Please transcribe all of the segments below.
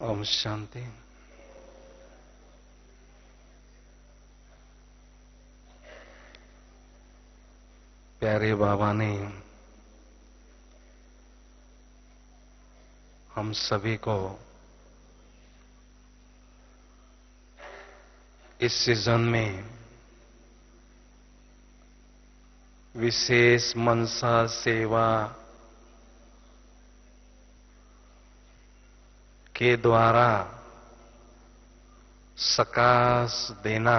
ओम शांति। प्यारे बाबा ने हम सभी को इस सीजन में विशेष मनसा सेवा के द्वारा सकाश देना,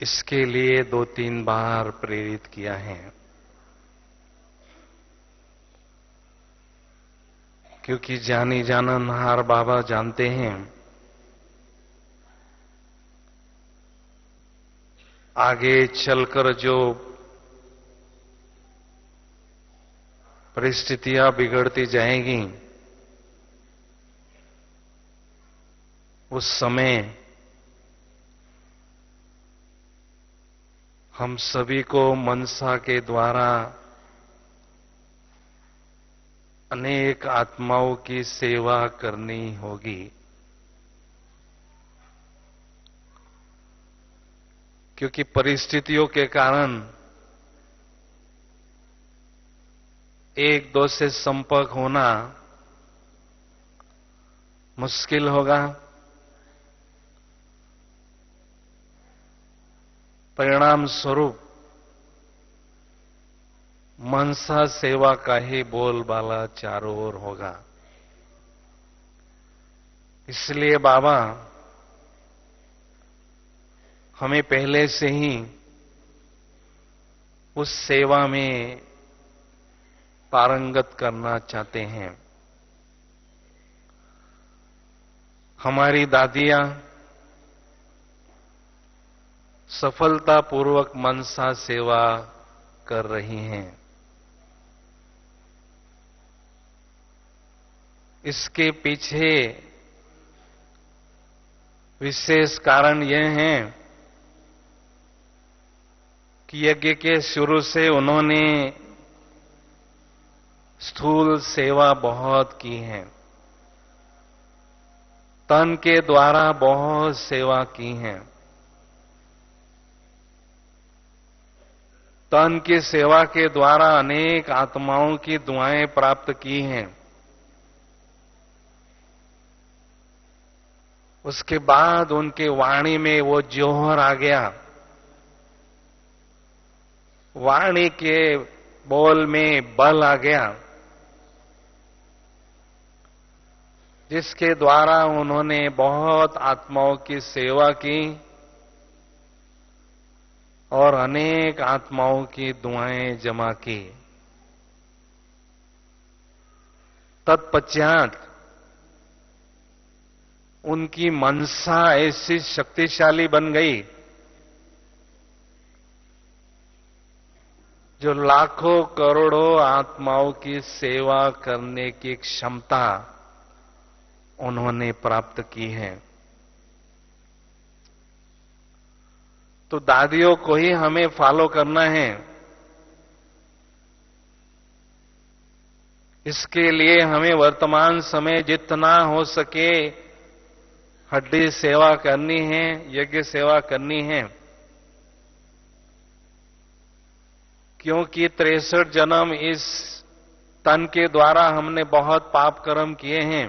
इसके लिए 2-3 बार प्रेरित किया है। क्योंकि जानी जाननहार बाबा जानते हैं, आगे चलकर जो परिस्थितियां बिगड़ती जाएंगी, उस समय हम सभी को मनसा के द्वारा अनेक आत्माओं की सेवा करनी होगी। क्योंकि परिस्थितियों के कारण एक दो से संपर्क होना मुश्किल होगा। परिणाम स्वरूप मनसा सेवा का ही बोलबाला चारों ओर होगा। इसलिए बाबा हमें पहले से ही उस सेवा में पारंगत करना चाहते हैं। हमारी दादियां सफलतापूर्वक मनसा सेवा कर रही हैं। इसके पीछे विशेष कारण यह है कि यज्ञ के शुरू से उन्होंने स्थूल सेवा बहुत की है। तन के द्वारा बहुत सेवा की है। तन की सेवा के द्वारा अनेक आत्माओं की दुआएं प्राप्त की हैं। उसके बाद उनके वाणी में वो जौहर आ गया। वाणी के बोल में बल आ गया, जिसके द्वारा उन्होंने बहुत आत्माओं की सेवा की और अनेक आत्माओं की दुआएं जमा की। तत्पश्चात उनकी मनसा ऐसी शक्तिशाली बन गई जो लाखों करोड़ों आत्माओं की सेवा करने की क्षमता उन्होंने प्राप्त की है। तो दादियों को ही हमें फॉलो करना है। इसके लिए हमें वर्तमान समय जितना हो सके हड्डी सेवा करनी है, यज्ञ सेवा करनी है। क्योंकि 63 जन्म इस तन के द्वारा हमने बहुत पाप कर्म किए हैं।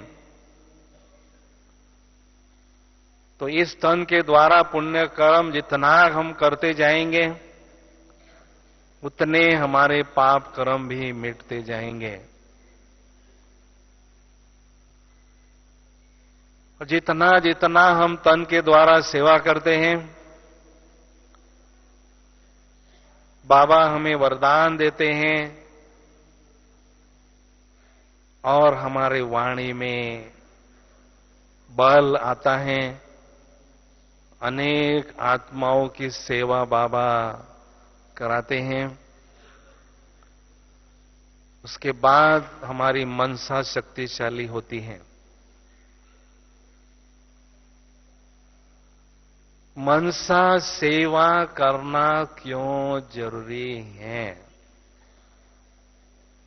तो इस तन के द्वारा पुण्य कर्म जितना हम करते जाएंगे, उतने हमारे पाप कर्म भी मिटते जाएंगे। और जितना जितना हम तन के द्वारा सेवा करते हैं, बाबा हमें वरदान देते हैं और हमारे वाणी में बल आता है। अनेक आत्माओं की सेवा बाबा कराते हैं। उसके बाद हमारी मनसा शक्तिशाली होती है। मनसा सेवा करना क्यों जरूरी है?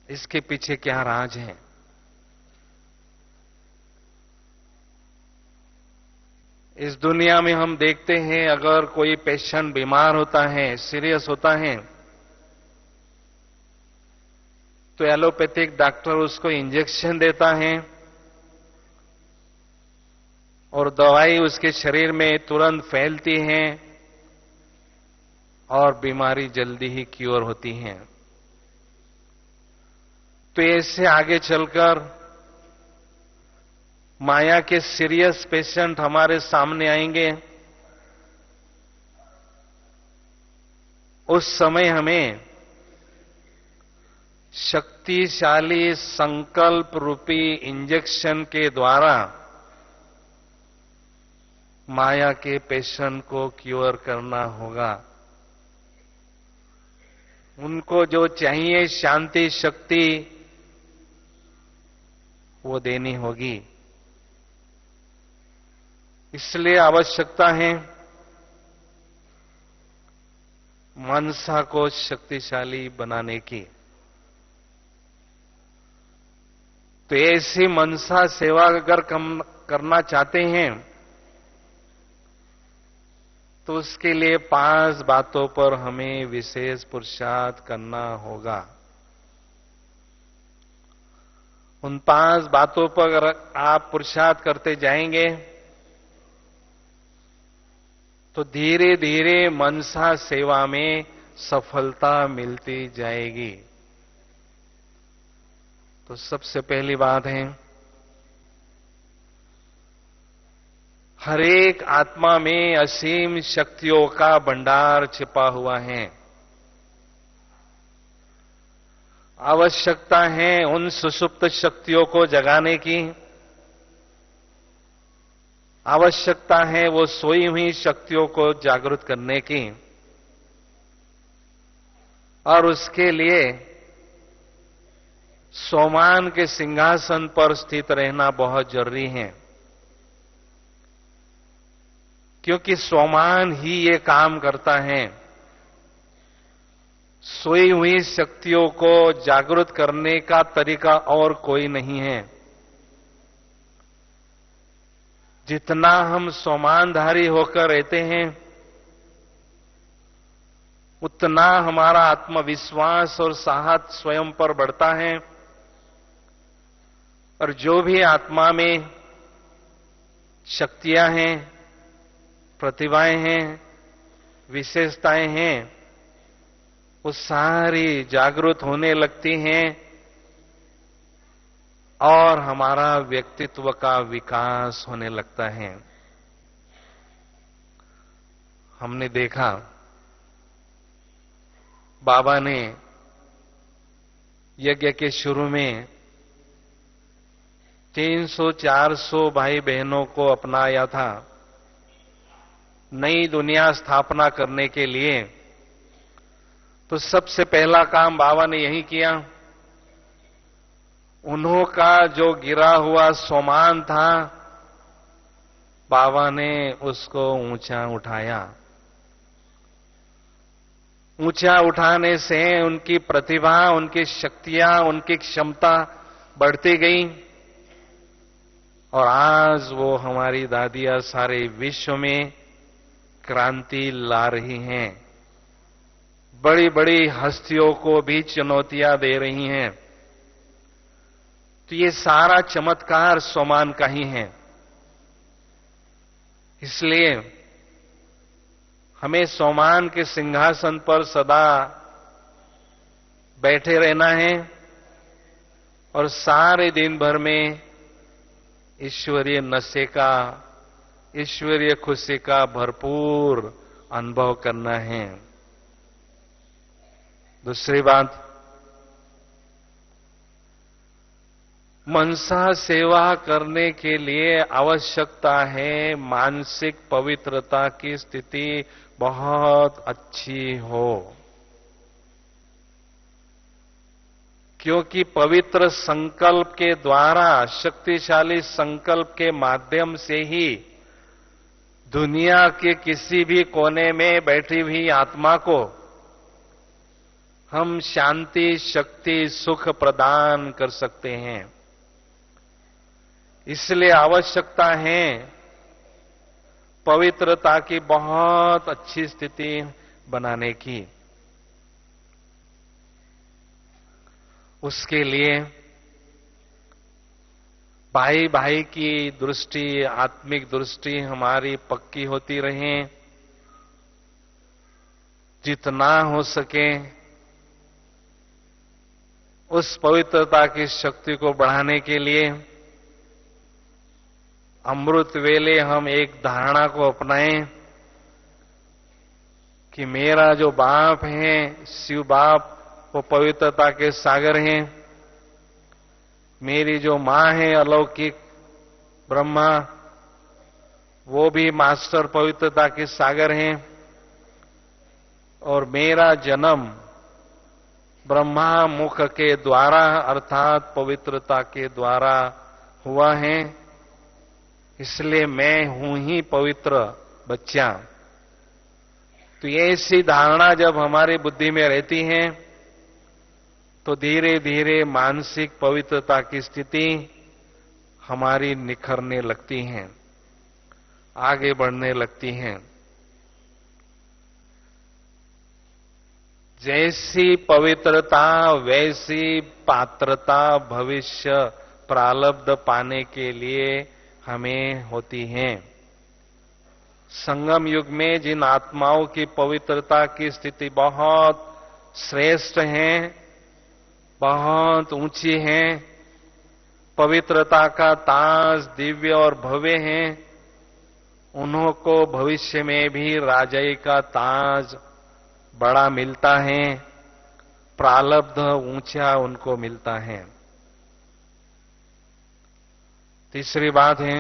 इसके पीछे क्या राज है? इस दुनिया में हम देखते हैं अगर कोई पेशेंट बीमार होता है, सीरियस होता है, तो एलोपैथिक डॉक्टर उसको इंजेक्शन देता है और दवाई उसके शरीर में तुरंत फैलती है और बीमारी जल्दी ही क्योर होती है। तो ऐसे आगे चलकर माया के सीरियस पेशेंट हमारे सामने आएंगे, उस समय हमें शक्तिशाली संकल्प रूपी इंजेक्शन के द्वारा माया के पेशेंट को क्योर करना होगा। उनको जो चाहिए शांति शक्ति वो देनी होगी। इसलिए आवश्यकता है मनसा को शक्तिशाली बनाने की। तो ऐसी मनसा सेवा अगर करना चाहते हैं तो उसके लिए 5 बातों पर हमें विशेष पुरुषार्थ करना होगा। उन 5 बातों पर अगर आप पुरुषार्थ करते जाएंगे तो धीरे धीरे मनसा सेवा में सफलता मिलती जाएगी। तो सबसे पहली बात है, हर एक आत्मा में असीम शक्तियों का भंडार छिपा हुआ है। आवश्यकता है उन सुषुप्त शक्तियों को जगाने की। आवश्यकता है वो सोई हुई शक्तियों को जागृत करने की। और उसके लिए सोमान के सिंहासन पर स्थित रहना बहुत जरूरी है, क्योंकि सोमान ही ये काम करता है। सोई हुई शक्तियों को जागृत करने का तरीका और कोई नहीं है। जितना हम सोमानधारी होकर रहते हैं उतना हमारा आत्मविश्वास और साहस स्वयं पर बढ़ता है। और जो भी आत्मा में शक्तियां हैं, प्रतिभाएं हैं, विशेषताएं हैं, वो सारी जागृत होने लगती हैं और हमारा व्यक्तित्व का विकास होने लगता है। हमने देखा बाबा ने यज्ञ के शुरू में 300-400 भाई बहनों को अपनाया था नई दुनिया स्थापना करने के लिए। तो सबसे पहला काम बाबा ने यही किया। उन्हों का जो गिरा हुआ सोमान था, बाबा ने उसको ऊंचा उठाया। ऊंचा उठाने से उनकी प्रतिभा, उनकी शक्तियां, उनकी क्षमता बढ़ती गई और आज वो हमारी दादियां सारे विश्व में क्रांति ला रही हैं। बड़ी बड़ी हस्तियों को भी चुनौतियां दे रही हैं। तो ये सारा चमत्कार सोमान का ही है। इसलिए हमें सोमान के सिंहासन पर सदा बैठे रहना है और सारे दिन भर में ईश्वरीय नशे का, ईश्वरीय खुशी का भरपूर अनुभव करना है। दूसरी बात, मनसा सेवा करने के लिए आवश्यकता है मानसिक पवित्रता की स्थिति बहुत अच्छी हो, क्योंकि पवित्र संकल्प के द्वारा, शक्तिशाली संकल्प के माध्यम से ही दुनिया के किसी भी कोने में बैठी हुई आत्मा को हम शांति, शक्ति, सुख प्रदान कर सकते हैं। इसलिए आवश्यकता है पवित्रता की बहुत अच्छी स्थिति बनाने की। उसके लिए भाई भाई की दृष्टि, आत्मिक दृष्टि हमारी पक्की होती रहे। जितना हो सके उस पवित्रता की शक्ति को बढ़ाने के लिए अमृत वेले हम एक धारणा को अपनाएं कि मेरा जो बाप है, शिव बाप, वो पवित्रता के सागर हैं। मेरी जो मां है अलौकिक ब्रह्मा, वो भी मास्टर पवित्रता के सागर हैं। और मेरा जन्म ब्रह्मा मुख के द्वारा अर्थात पवित्रता के द्वारा हुआ है, इसलिए मैं हूं ही पवित्र बच्चा। तो ये ऐसी धारणा जब हमारी बुद्धि में रहती है तो धीरे धीरे मानसिक पवित्रता की स्थिति हमारी निखरने लगती है, आगे बढ़ने लगती है। जैसी पवित्रता वैसी पात्रता भविष्य प्रारब्ध पाने के लिए हमें होती है। संगम युग में जिन आत्माओं की पवित्रता की स्थिति बहुत श्रेष्ठ है, बहुत ऊंची है, पवित्रता का ताज दिव्य और भव्य है, उन्हों को भविष्य में भी राजाई का ताज बड़ा मिलता है, प्रारब्ध ऊंचा उनको मिलता है। तीसरी बात है,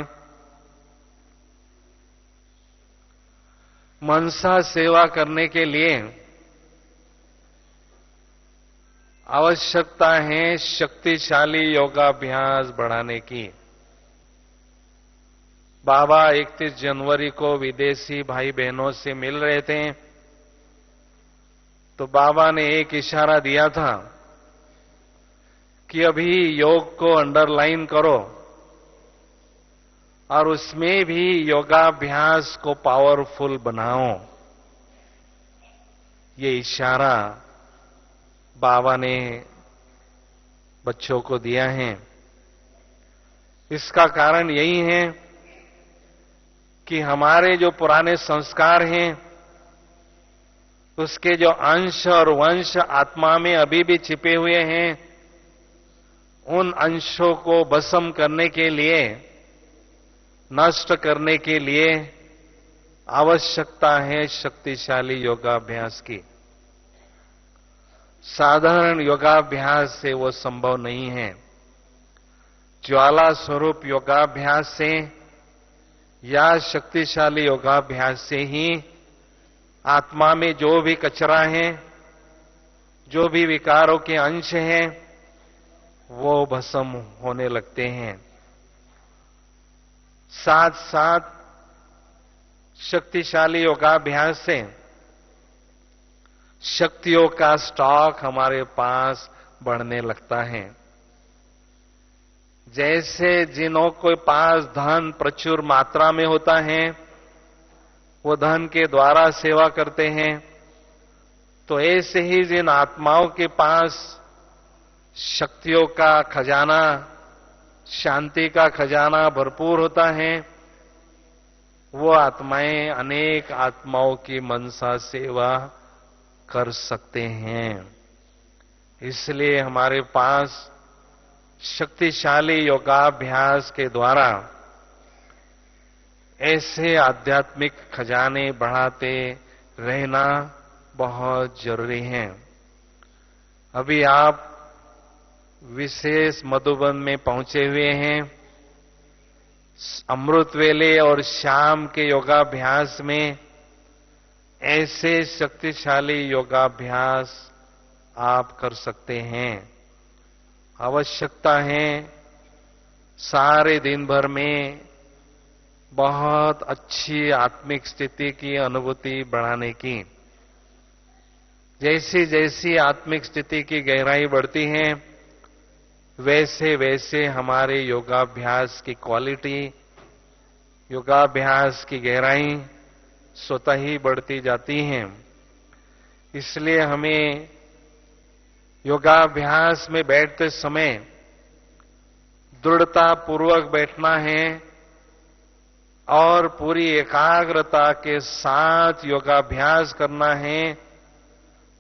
मनसा सेवा करने के लिए आवश्यकता है शक्तिशाली योगाभ्यास बढ़ाने की। बाबा 31 जनवरी को विदेशी भाई बहनों से मिल रहे थे, तो बाबा ने एक इशारा दिया था कि अभी योग को अंडरलाइन करो और उसमें भी योगाभ्यास को पावरफुल बनाओ। ये इशारा बाबा ने बच्चों को दिया है। इसका कारण यही है कि हमारे जो पुराने संस्कार हैं, उसके जो अंश और वंश आत्मा में अभी भी छिपे हुए हैं, उन अंशों को भस्म करने के लिए, नष्ट करने के लिए आवश्यकता है शक्तिशाली योगाभ्यास की। साधारण योगाभ्यास से वो संभव नहीं है। ज्वाला स्वरूप योगाभ्यास से या शक्तिशाली योगाभ्यास से ही आत्मा में जो भी कचरा है, जो भी विकारों के अंश हैं, वो भस्म होने लगते हैं। साथ साथ शक्तिशाली योगाभ्यास से शक्तियों का स्टॉक हमारे पास बढ़ने लगता है। जैसे जिनों के पास धन प्रचुर मात्रा में होता है, वो धन के द्वारा सेवा करते हैं, तो ऐसे ही जिन आत्माओं के पास शक्तियों का खजाना, शांति का खजाना भरपूर होता है, वो आत्माएं अनेक आत्माओं की मनसा सेवा कर सकते हैं। इसलिए हमारे पास शक्तिशाली योगाभ्यास के द्वारा ऐसे आध्यात्मिक खजाने बढ़ाते रहना बहुत जरूरी है। अभी आप विशेष मधुबन में पहुंचे हुए हैं। अमृत वेले और शाम के योगाभ्यास में ऐसे शक्तिशाली योगाभ्यास आप कर सकते हैं। आवश्यकता है सारे दिन भर में बहुत अच्छी आत्मिक स्थिति की अनुभूति बढ़ाने की। जैसी जैसी आत्मिक स्थिति की गहराई बढ़ती है, वैसे वैसे हमारे योगाभ्यास की क्वालिटी, योगाभ्यास की गहराई स्वतः ही बढ़ती जाती है। इसलिए हमें योगाभ्यास में बैठते समय दृढ़ता पूर्वक बैठना है और पूरी एकाग्रता के साथ योगाभ्यास करना है।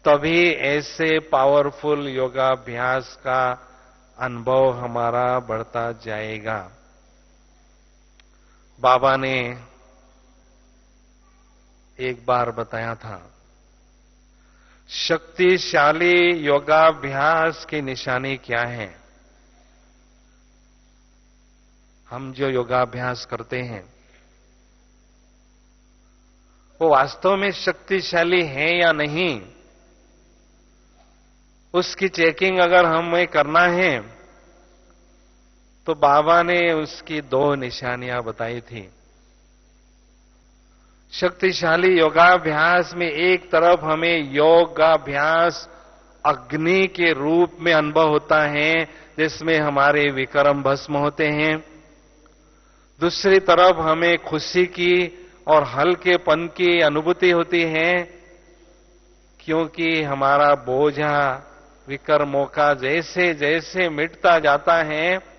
तभी ऐसे पावरफुल योगाभ्यास का अनुभव हमारा बढ़ता जाएगा। बाबा ने एक बार बताया था, शक्तिशाली योगाभ्यास की निशानी क्या है। हम जो योगाभ्यास करते हैं वो वास्तव में शक्तिशाली है या नहीं, उसकी चेकिंग अगर हमें करना है तो बाबा ने उसकी 2 निशानियां बताई थी। शक्तिशाली योगाभ्यास में एक तरफ हमें योगाभ्यास अग्नि के रूप में अनुभव होता है, जिसमें हमारे विक्रम भस्म होते हैं। दूसरी तरफ हमें खुशी की और हल्केपन की अनुभूति होती है, क्योंकि हमारा बोझा विकर्मों का जैसे जैसे मिटता जाता है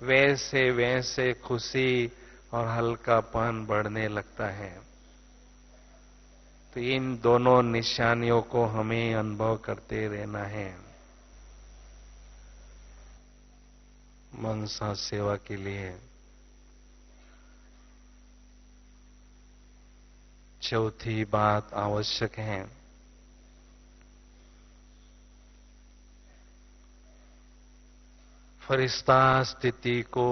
वैसे वैसे खुशी और हल्कापन बढ़ने लगता है। तो इन दोनों निशानियों को हमें अनुभव करते रहना है। मनसा सेवा के लिए चौथी बात आवश्यक है, फरिश्ता स्थिति को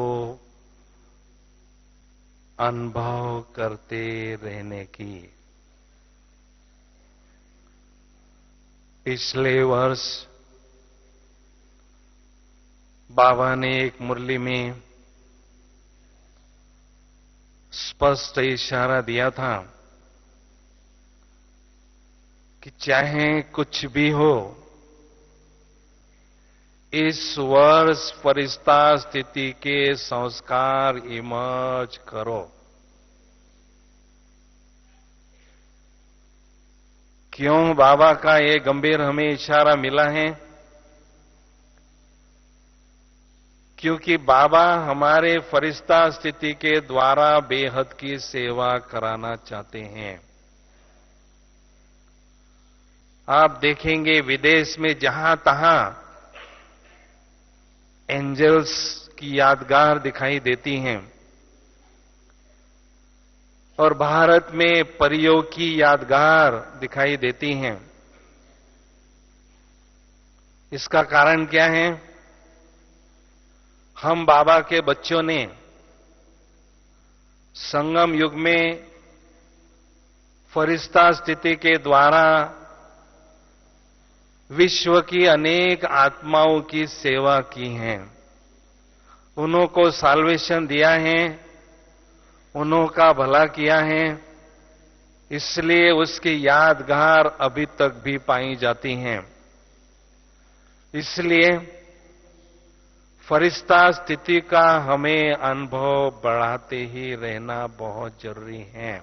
अनुभव करते रहने की। पिछले वर्ष बाबा ने एक मुरली में स्पष्ट इशारा दिया था कि चाहे कुछ भी हो, इस वर्ष फरिश्ता स्थिति के संस्कार इमर्ज करो। क्यों बाबा का ये गंभीर हमें इशारा मिला है? क्योंकि बाबा हमारे फरिश्ता स्थिति के द्वारा बेहद की सेवा कराना चाहते हैं। आप देखेंगे विदेश में जहां तहां एंजल्स की यादगार दिखाई देती हैं और भारत में परियों की यादगार दिखाई देती हैं। इसका कारण क्या है? हम बाबा के बच्चों ने संगम युग में फरिश्ता स्थिति के द्वारा विश्व की अनेक आत्माओं की सेवा की है, उन्हों को साल्वेशन दिया है, उन्हों का भला किया है। इसलिए उसकी यादगार अभी तक भी पाई जाती हैं। इसलिए फरिश्ता स्थिति का हमें अनुभव बढ़ाते ही रहना बहुत जरूरी है।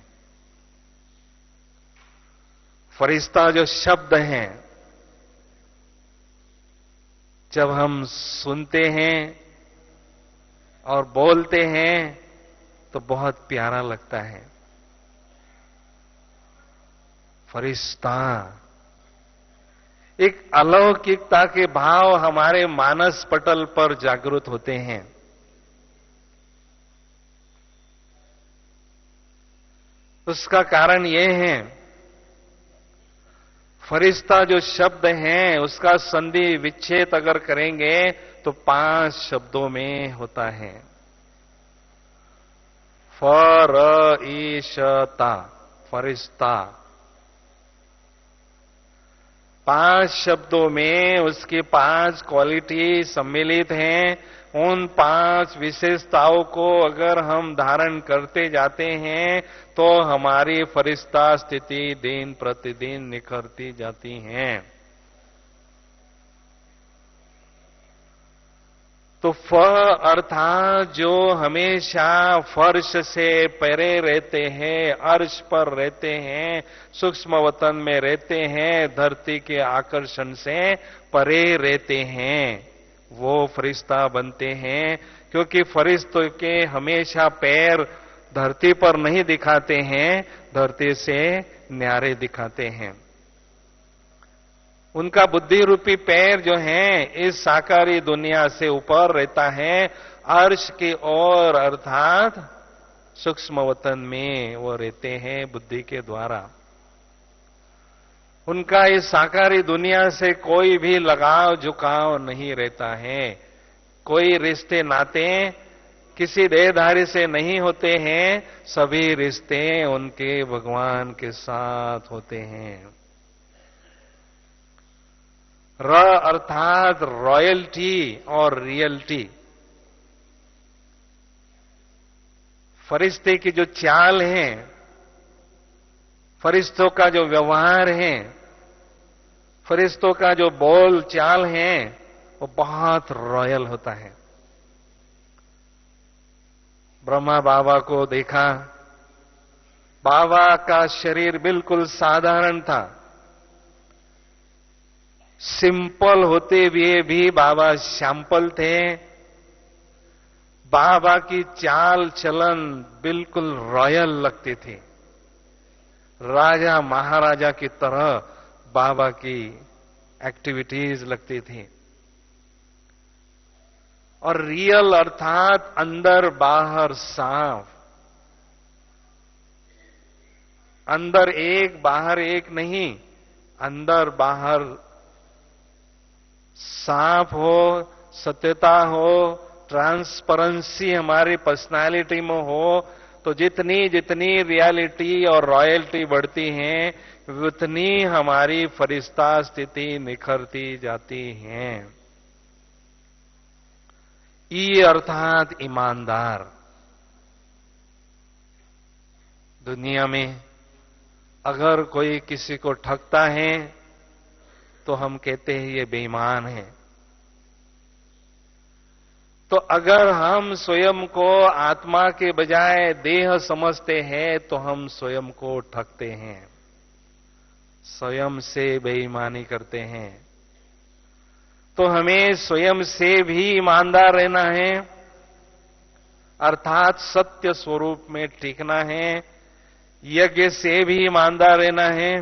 फरिश्ता जो शब्द हैं, जब हम सुनते हैं और बोलते हैं तो बहुत प्यारा लगता है। फरिश्ता, एक अलौकिकता के भाव हमारे मानस पटल पर जागृत होते हैं। उसका कारण यह है, फरिश्ता जो शब्द है उसका संधि विच्छेद अगर करेंगे तो 5 शब्दों में होता है। फरिश्ता, फरिश्ता 5 शब्दों में उसकी 5 क्वालिटी सम्मिलित हैं। उन 5 विशेषताओं को अगर हम धारण करते जाते हैं तो हमारी फरिश्ता स्थिति दिन प्रतिदिन निखरती जाती हैं। तो फ अर्थात जो हमेशा फर्श से परे रहते हैं, अर्श पर रहते हैं, सूक्ष्म वतन में रहते हैं, धरती के आकर्षण से परे रहते हैं, वो फरिश्ता बनते हैं। क्योंकि फरिश्तों के हमेशा पैर धरती पर नहीं दिखाते हैं, धरती से न्यारे दिखाते हैं। उनका बुद्धि रूपी पैर जो है इस साकारी दुनिया से ऊपर रहता है, अर्श की ओर अर्थात सूक्ष्म वतन में वो रहते हैं बुद्धि के द्वारा। उनका इस साकारी दुनिया से कोई भी लगाव झुकाव नहीं रहता है, कोई रिश्ते नाते किसी देहधारी से नहीं होते हैं, सभी रिश्ते उनके भगवान के साथ होते हैं। र अर्थात रॉयल्टी और रियल्टी। फरिश्ते की जो चाल है, फरिश्तों का जो व्यवहार है, फरिश्तों का जो बोल चाल है, वो बहुत रॉयल होता है। ब्रह्मा बाबा को देखा, बाबा का शरीर बिल्कुल साधारण था, सिंपल होते हुए भी बाबा सैंपल थे। बाबा की चाल चलन बिल्कुल रॉयल लगती थी, राजा महाराजा की तरह बाबा की एक्टिविटीज लगती थी। और रियल अर्थात अंदर बाहर साफ, अंदर एक बाहर एक नहीं, अंदर बाहर साफ हो, सत्यता हो, ट्रांसपेरेंसी हमारी पर्सनालिटी में हो, तो जितनी जितनी रियलिटी और रॉयल्टी बढ़ती है, उतनी हमारी फरिश्ता स्थिति निखरती जाती है। ई अर्थात ईमानदार। दुनिया में अगर कोई किसी को ठगता है तो हम कहते हैं ये बेईमान है। तो अगर हम स्वयं को आत्मा के बजाय देह समझते हैं तो हम स्वयं को ठगते हैं, स्वयं से बेईमानी करते हैं। तो हमें स्वयं से भी ईमानदार रहना है, अर्थात सत्य स्वरूप में टिकना है, यज्ञ से भी ईमानदार रहना है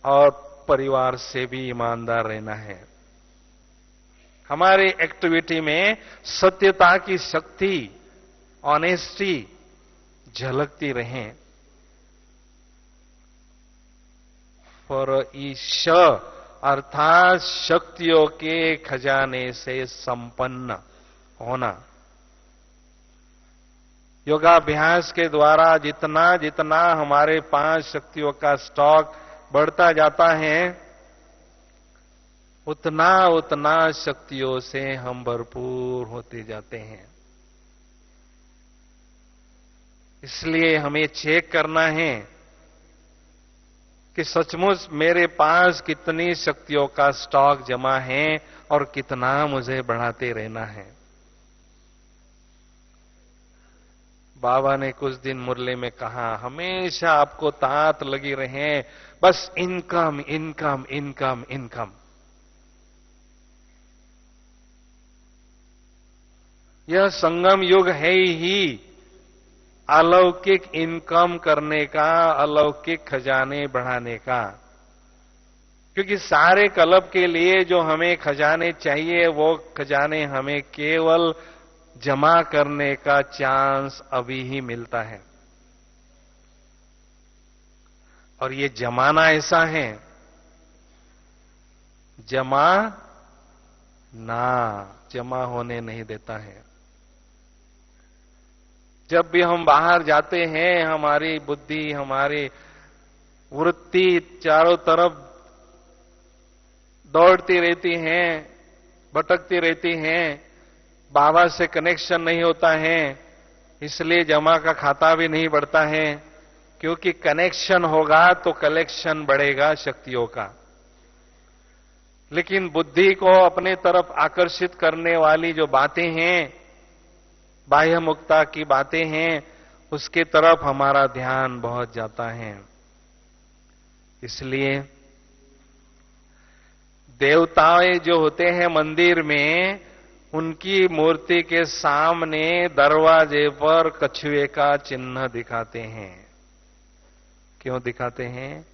और परिवार से भी ईमानदार रहना है। हमारे एक्टिविटी में सत्यता की शक्ति, ऑनेस्टी झलकती रहे। पर ईश अर्थात शक्तियों के खजाने से संपन्न होना। योगाभ्यास के द्वारा जितना जितना हमारे 5 शक्तियों का स्टॉक बढ़ता जाता है, उतना उतना शक्तियों से हम भरपूर होते जाते हैं। इसलिए हमें चेक करना है कि सचमुच मेरे पास कितनी शक्तियों का स्टॉक जमा है और कितना मुझे बढ़ाते रहना है। बाबा ने कुछ दिन मुरली में कहा, हमेशा आपको तात लगी रहे, बस इनकम इनकम इनकम इनकम। यह संगम युग है ही अलौकिक इनकम करने का, अलौकिक खजाने बढ़ाने का। क्योंकि सारे कल्प के लिए जो हमें खजाने चाहिए, वो खजाने हमें केवल जमा करने का चांस अभी ही मिलता है। और ये जमाना ऐसा है, जमा होने नहीं देता है। जब भी हम बाहर जाते हैं, हमारी बुद्धि, हमारी वृत्ति चारों तरफ दौड़ती रहती हैं, भटकती रहती हैं, बाबा से कनेक्शन नहीं होता है, इसलिए जमा का खाता भी नहीं बढ़ता है। क्योंकि कनेक्शन होगा तो कलेक्शन बढ़ेगा शक्तियों का। लेकिन बुद्धि को अपने तरफ आकर्षित करने वाली जो बातें हैं, बाह्य मुक्ता की बातें हैं, उसके तरफ हमारा ध्यान बहुत जाता है। इसलिए देवताएं जो होते हैं मंदिर में, उनकी मूर्ति के सामने दरवाजे पर कछुए का चिन्ह दिखाते हैं। क्यों दिखाते हैं?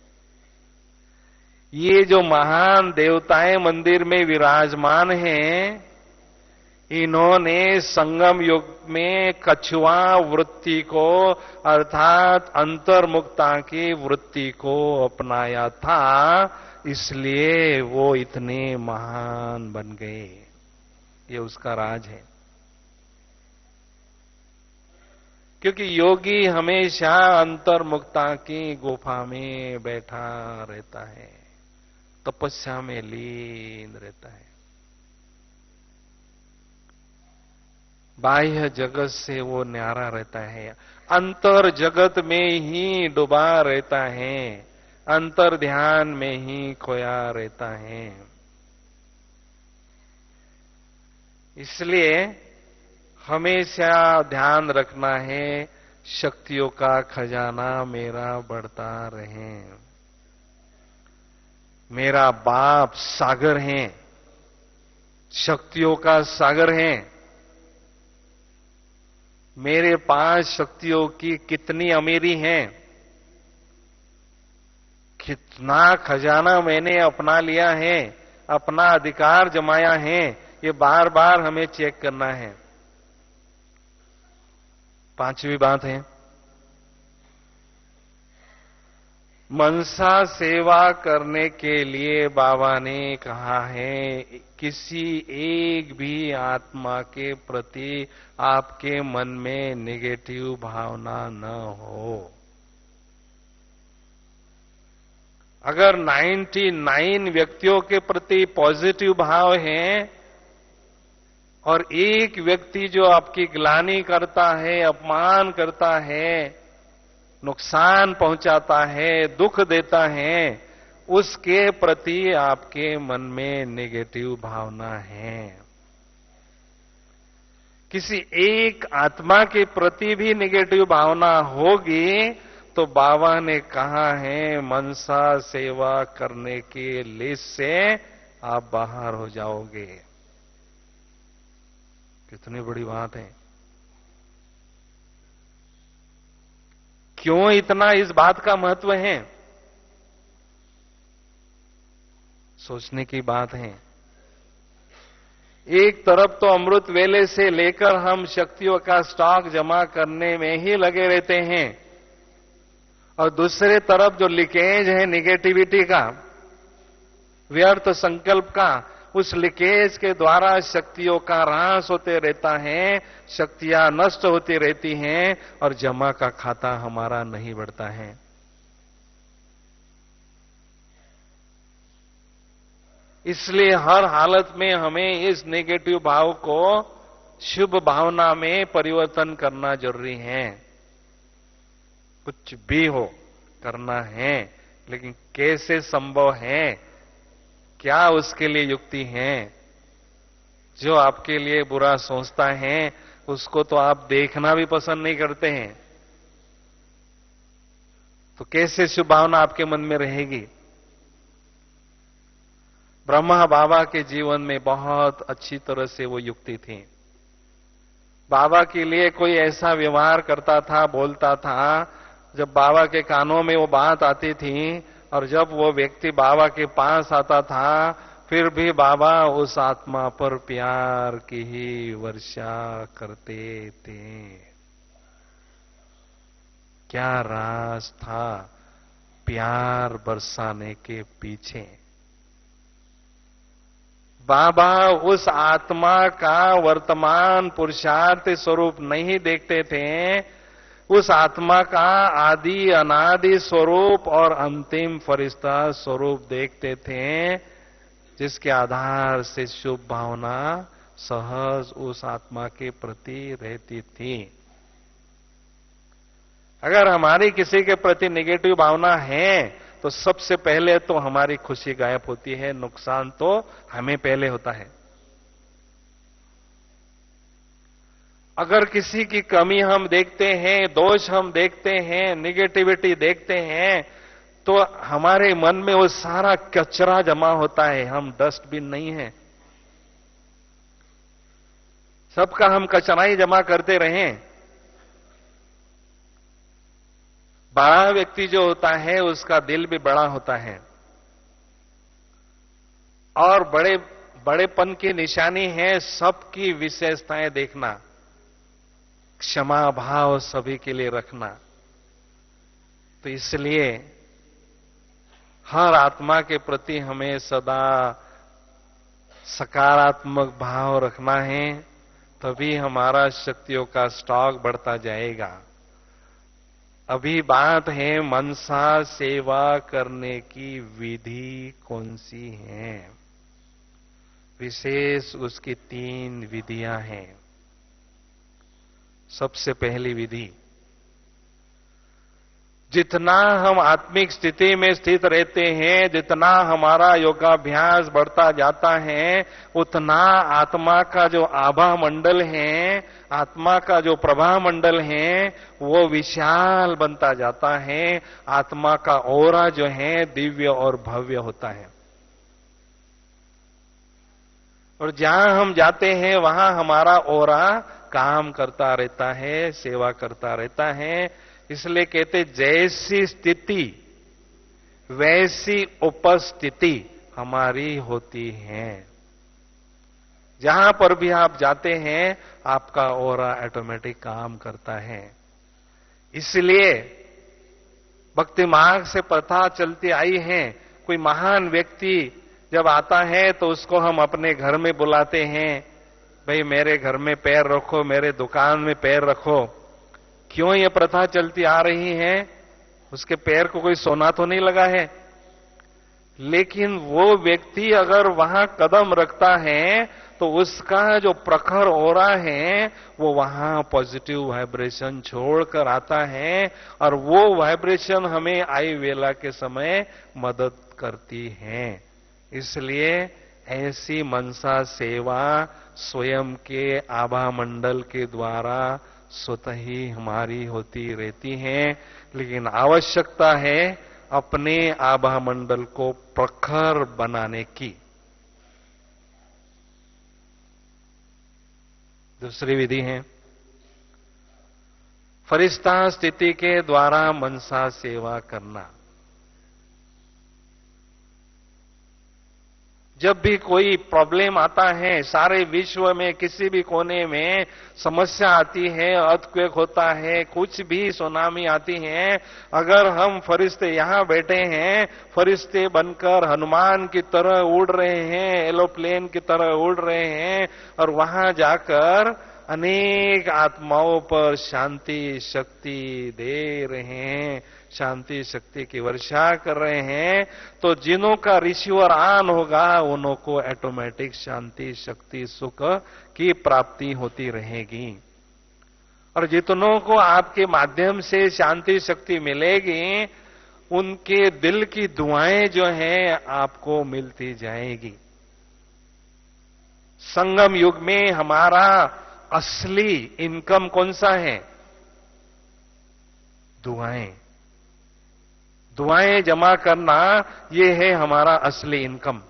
ये जो महान देवताएं मंदिर में विराजमान हैं, इन्होंने संगम युग में कछुआ वृत्ति को अर्थात अंतर्मुक्ता की वृत्ति को अपनाया था, इसलिए वो इतने महान बन गए। ये उसका राज है। क्योंकि योगी हमेशा अंतर्मुक्ता की गुफा में बैठा रहता है, तपस्या में लीन रहता है, बाह्य जगत से वो न्यारा रहता है, अंतर जगत में ही डूबा रहता है, अंतर ध्यान में ही खोया रहता है। इसलिए हमेशा ध्यान रखना है, शक्तियों का खजाना मेरा बढ़ता रहे। मेरा बाप सागर है, शक्तियों का सागर है। मेरे पास शक्तियों की कितनी अमीरी है, कितना खजाना मैंने अपना लिया है, अपना अधिकार जमाया है, ये बार बार हमें चेक करना है। पांचवी बात है, मनसा सेवा करने के लिए बाबा ने कहा है, किसी एक भी आत्मा के प्रति आपके मन में नेगेटिव भावना न हो। अगर 99 व्यक्तियों के प्रति पॉजिटिव भाव है और एक व्यक्ति जो आपकी ग्लानि करता है, अपमान करता है, नुकसान पहुंचाता है, दुख देता है, उसके प्रति आपके मन में नेगेटिव भावना है। किसी एक आत्मा के प्रति भी नेगेटिव भावना होगी तो बाबा ने कहा है, मनसा सेवा करने के लिस्ट से आप बाहर हो जाओगे। कितनी बड़ी बात है। क्यों इतना इस बात का महत्व है, सोचने की बात है। एक तरफ तो अमृत वेले से लेकर हम शक्तियों का स्टॉक जमा करने में ही लगे रहते हैं, और दूसरे तरफ जो लीकेज है निगेटिविटी का, व्यर्थ संकल्प का, उस लीकेज के द्वारा शक्तियों का ह्रास होते रहता है, शक्तियां नष्ट होती रहती हैं और जमा का खाता हमारा नहीं बढ़ता है। इसलिए हर हालत में हमें इस नेगेटिव भाव को शुभ भावना में परिवर्तन करना जरूरी है। कुछ भी हो करना है, लेकिन कैसे संभव है, क्या उसके लिए युक्ति है? जो आपके लिए बुरा सोचता है उसको तो आप देखना भी पसंद नहीं करते हैं, तो कैसे शुभ भावना आपके मन में रहेगी? ब्रह्मा बाबा के जीवन में बहुत अच्छी तरह से वो युक्ति थी। बाबा के लिए कोई ऐसा व्यवहार करता था, बोलता था, जब बाबा के कानों में वो बात आती थी और जब वो व्यक्ति बाबा के पास आता था, फिर भी बाबा उस आत्मा पर प्यार की ही वर्षा करते थे। क्या राज था प्यार बरसाने के पीछे? बाबा उस आत्मा का वर्तमान पुरुषार्थ स्वरूप नहीं देखते थे, उस आत्मा का आदि अनादि स्वरूप और अंतिम फरिश्ता स्वरूप देखते थे, जिसके आधार से शुभ भावना सहज उस आत्मा के प्रति रहती थी। अगर हमारी किसी के प्रति नेगेटिव भावना है तो सबसे पहले तो हमारी खुशी गायब होती है, नुकसान तो हमें पहले होता है। अगर किसी की कमी हम देखते हैं, दोष हम देखते हैं, निगेटिविटी देखते हैं, तो हमारे मन में वो सारा कचरा जमा होता है। हम डस्टबिन नहीं है, सबका हम कचरा ही जमा करते रहें। बड़ा व्यक्ति जो होता है उसका दिल भी बड़ा होता है, और बड़ेपन की निशानी है सबकी विशेषताएं देखना, क्षमा भाव सभी के लिए रखना। तो इसलिए हर आत्मा के प्रति हमें सदा सकारात्मक भाव रखना है, तभी हमारा शक्तियों का स्टॉक बढ़ता जाएगा। अभी बात है मनसा सेवा करने की विधि कौन सी है। विशेष उसकी 3 विधियां हैं। सबसे पहली विधि, जितना हम आत्मिक स्थिति में स्थित रहते हैं, जितना हमारा योगाभ्यास बढ़ता जाता है, उतना आत्मा का जो आभा मंडल है, आत्मा का जो प्रभा मंडल है, वो विशाल बनता जाता है। आत्मा का ऑरा जो है दिव्य और भव्य होता है। और जहां हम जाते हैं वहां हमारा ऑरा काम करता रहता है, सेवा करता रहता है। इसलिए कहते जैसी स्थिति वैसी उपस्थिति हमारी होती है। जहां पर भी आप जाते हैं आपका ऑरा ऑटोमेटिक काम करता है। इसलिए भक्ति मार्ग से प्रथा चलती आई है, कोई महान व्यक्ति जब आता है तो उसको हम अपने घर में बुलाते हैं, भाई मेरे घर में पैर रखो, मेरे दुकान में पैर रखो। क्यों ये प्रथा चलती आ रही है? उसके पैर को कोई सोना तो नहीं लगा है, लेकिन वो व्यक्ति अगर वहां कदम रखता है तो उसका जो प्रखर ऑरा है वो वहां पॉजिटिव वाइब्रेशन छोड़कर आता है, और वो वाइब्रेशन हमें आई वेला के समय मदद करती है। इसलिए ऐसी मनसा सेवा स्वयं के आभा मंडल के द्वारा स्वतः ही हमारी होती रहती है। लेकिन आवश्यकता है अपने आभा मंडल को प्रखर बनाने की। दूसरी विधि है फरिश्ता स्थिति के द्वारा मनसा सेवा करना। जब भी कोई प्रॉब्लम आता है, सारे विश्व में किसी भी कोने में समस्या आती है, अर्थक्वेक होता है, कुछ भी सुनामी आती है, अगर हम फरिश्ते यहां बैठे हैं, फरिश्ते बनकर हनुमान की तरह उड़ रहे हैं, एरोप्लेन की तरह उड़ रहे हैं, और वहां जाकर अनेक आत्माओं पर शांति शक्ति दे रहे हैं, शांति शक्ति की वर्षा कर रहे हैं, तो जिन्हों का रिसीवर ऑन होगा उन्हों को ऑटोमेटिक शांति शक्ति सुख की प्राप्ति होती रहेगी। और जितनों को आपके माध्यम से शांति शक्ति मिलेगी, उनके दिल की दुआएं जो हैं आपको मिलती जाएगी। संगम युग में हमारा असली इनकम कौन सा है? दुआएं। दुआएं जमा करना, ये है हमारा असली इनकम।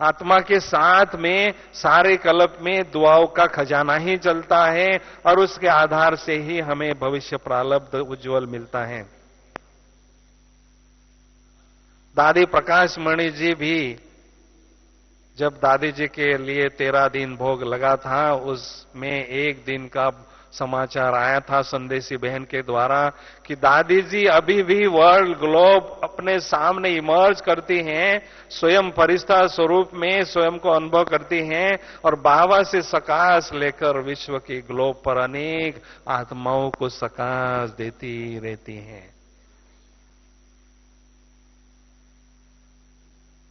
आत्मा के साथ में सारे कल्प में दुआओं का खजाना ही चलता है, और उसके आधार से ही हमें भविष्य प्रारब्ध उज्जवल मिलता है। दादी प्रकाश मणि जी भी जब दादी जी के लिए 13 दिन भोग लगा था, उसमें एक दिन का समाचार आया था संदेशी बहन के द्वारा कि दादी जी अभी भी वर्ल्ड ग्लोब अपने सामने इमर्ज करती हैं, स्वयं फरिश्ता स्वरूप में स्वयं को अनुभव करती हैं, और बाबा से सकाश लेकर विश्व की ग्लोब पर अनेक आत्माओं को सकाश देती रहती हैं।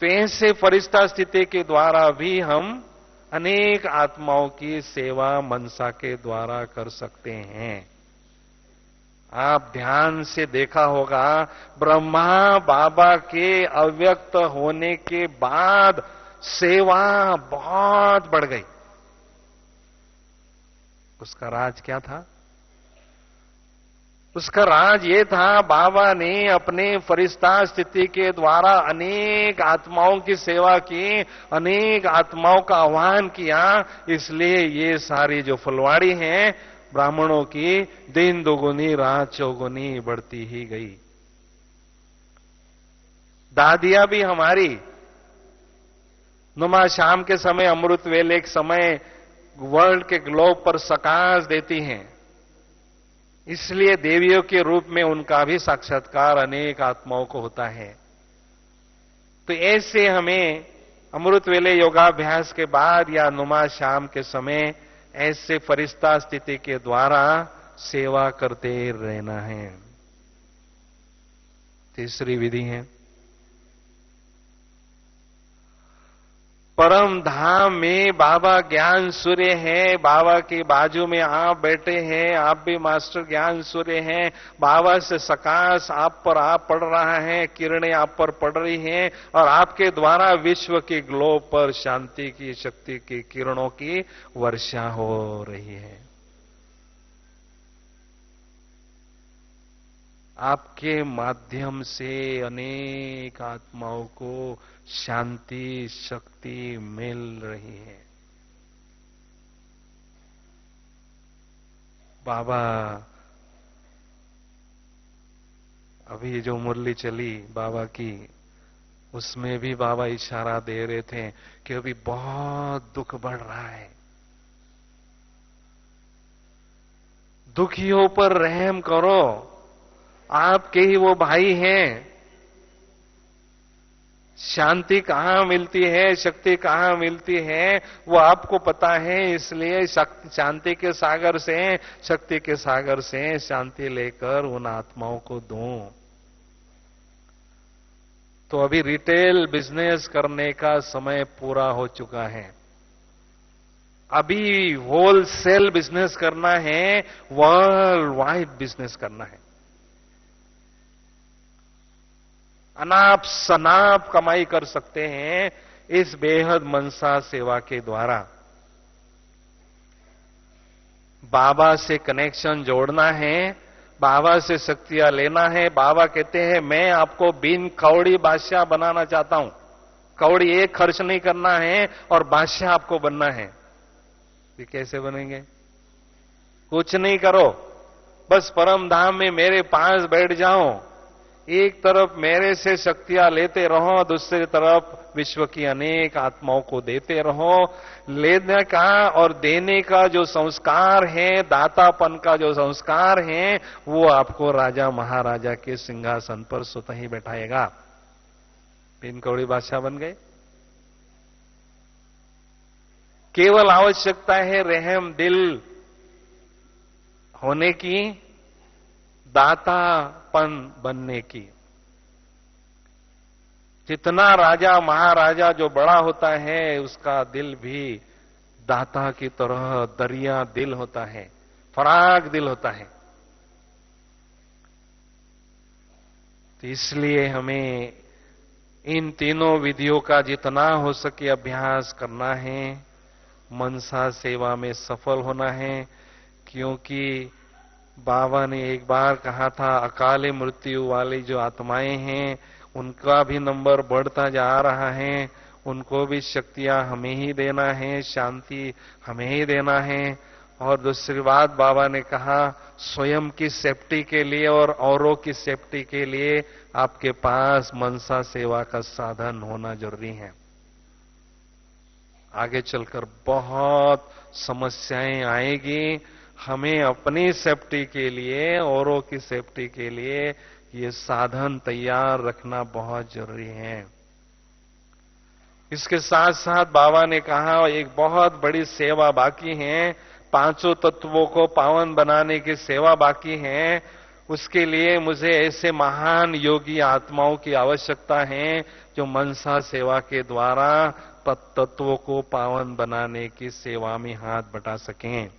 तो ऐसे फरिश्ता स्थिति के द्वारा भी हम अनेक आत्माओं की सेवा मनसा के द्वारा कर सकते हैं। आप ध्यान से देखा होगा, ब्रह्मा बाबा के अव्यक्त होने के बाद सेवा बहुत बढ़ गई। उसका राज क्या था? उसका राज ये था, बाबा ने अपने फरिश्ता स्थिति के द्वारा अनेक आत्माओं की सेवा की, अनेक आत्माओं का आह्वान किया। इसलिए ये सारी जो फुलवाड़ी हैं ब्राह्मणों की, दिन दोगुनी रात चौगुनी बढ़ती ही गई। दादियां भी हमारी नुमा शाम के समय, अमृत वेले के समय वर्ल्ड के ग्लोब पर प्रकाश देती हैं। इसलिए देवियों के रूप में उनका भी साक्षात्कार अनेक आत्माओं को होता है। तो ऐसे हमें अमृत वेले योगाभ्यास के बाद या नुमा शाम के समय ऐसे फरिश्ता स्थिति के द्वारा सेवा करते रहना है। तीसरी विधि है, परम धाम में बाबा ज्ञान सूर्य है। बाबा के बाजू में आप बैठे हैं, आप भी मास्टर ज्ञान सूर्य हैं। बाबा से सकाश आप पर आप पड़ रहा है, किरणें आप पर पड़ रही हैं और आपके द्वारा विश्व के ग्लोब पर शांति की, शक्ति की किरणों की वर्षा हो रही है। आपके माध्यम से अनेक आत्माओं को शांति शक्ति मिल रही है। बाबा अभी जो मुरली चली बाबा की, उसमें भी बाबा इशारा दे रहे थे कि अभी बहुत दुख बढ़ रहा है। दुखियों पर रहम करो, आपके ही वो भाई हैं। शांति कहां मिलती है, शक्ति कहां मिलती है, वो आपको पता है। इसलिए शांति के सागर से, शक्ति के सागर से शांति लेकर उन आत्माओं को दूं। तो अभी रिटेल बिजनेस करने का समय पूरा हो चुका है। अभी होलसेल बिजनेस करना है, वर्ल्ड वाइड बिजनेस करना है। अनाप शनाप कमाई कर सकते हैं इस बेहद मनसा सेवा के द्वारा। बाबा से कनेक्शन जोड़ना है, बाबा से शक्तियां लेना है। बाबा कहते हैं मैं आपको बिन कौड़ी बादशाह बनाना चाहता हूं। कौड़ी एक खर्च नहीं करना है और बादशाह आपको बनना है। ये कैसे बनेंगे? कुछ नहीं करो, बस परम धाम में मेरे पास बैठ जाओ। एक तरफ मेरे से शक्तियां लेते रहो, दूसरी तरफ विश्व की अनेक आत्माओं को देते रहो। लेने का और देने का जो संस्कार है, दातापन का जो संस्कार है, वो आपको राजा महाराजा के सिंहासन पर स्वतः ही बैठाएगा। बिन कौड़ी बादशाह बन गए। केवल आवश्यकता है रहम दिल होने की, दातापन बनने की। जितना राजा महाराजा जो बड़ा होता है, उसका दिल भी दाता की तरह दरिया दिल होता है, फराग दिल होता है। तो इसलिए हमें इन तीनों विधियों का जितना हो सके अभ्यास करना है, मनसा सेवा में सफल होना है। क्योंकि बाबा ने एक बार कहा था, अकाले मृत्यु वाली जो आत्माएं हैं उनका भी नंबर बढ़ता जा रहा है, उनको भी शक्तियां हमें ही देना है, शांति हमें ही देना है। और दूसरी बात बाबा ने कहा, स्वयं की सेफ्टी के लिए और औरों की सेफ्टी के लिए आपके पास मनसा सेवा का साधन होना जरूरी है। आगे चलकर बहुत समस्याएं आएगी। हमें अपनी सेफ्टी के लिए, औरों की सेफ्टी के लिए ये साधन तैयार रखना बहुत जरूरी है। इसके साथ साथ बाबा ने कहा एक बहुत बड़ी सेवा बाकी है, पांचों तत्वों को पावन बनाने की सेवा बाकी है। उसके लिए मुझे ऐसे महान योगी आत्माओं की आवश्यकता है जो मनसा सेवा के द्वारा तत्वों को पावन बनाने की सेवा में हाथ बटा सकें।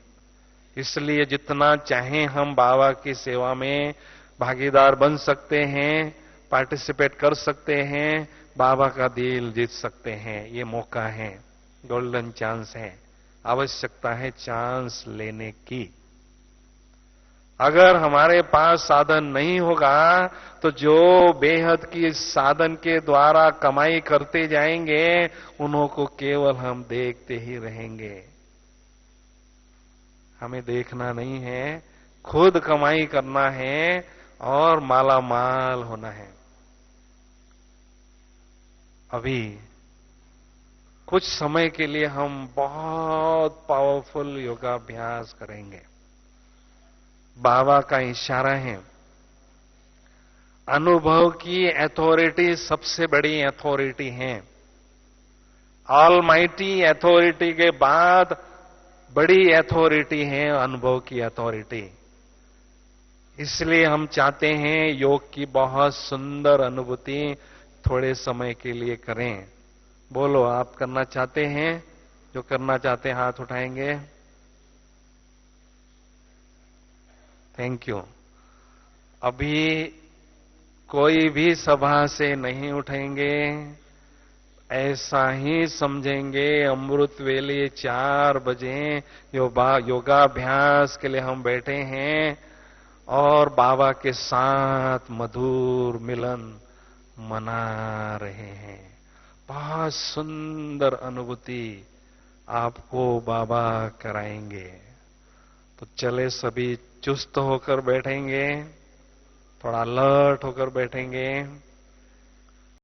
इसलिए जितना चाहें हम बाबा की सेवा में भागीदार बन सकते हैं, पार्टिसिपेट कर सकते हैं, बाबा का दिल जीत सकते हैं। ये मौका है, गोल्डन चांस है। आवश्यकता है चांस लेने की। अगर हमारे पास साधन नहीं होगा तो जो बेहद की साधन के द्वारा कमाई करते जाएंगे, उन्हों को केवल हम देखते ही रहेंगे। हमें देखना नहीं है, खुद कमाई करना है और माला माल होना है। अभी कुछ समय के लिए हम बहुत पावरफुल योगाभ्यास करेंगे। बाबा का इशारा है, अनुभव की अथॉरिटी सबसे बड़ी अथॉरिटी है। ऑलमाइटी अथॉरिटी के बाद बड़ी अथॉरिटी है अनुभव की अथॉरिटी। इसलिए हम चाहते हैं योग की बहुत सुंदर अनुभूति थोड़े समय के लिए करें। बोलो, आप करना चाहते हैं? जो करना चाहते हैं हाथ उठाएंगे। Thank you. अभी कोई भी सभा से नहीं उठेंगे, ऐसा ही समझेंगे अमृत वेले 4 बजे योगाभ्यास के लिए हम बैठे हैं और बाबा के साथ मधुर मिलन मना रहे हैं। बहुत सुंदर अनुभूति आपको बाबा कराएंगे। तो चले, सभी चुस्त होकर बैठेंगे, थोड़ा अलर्ट होकर बैठेंगे।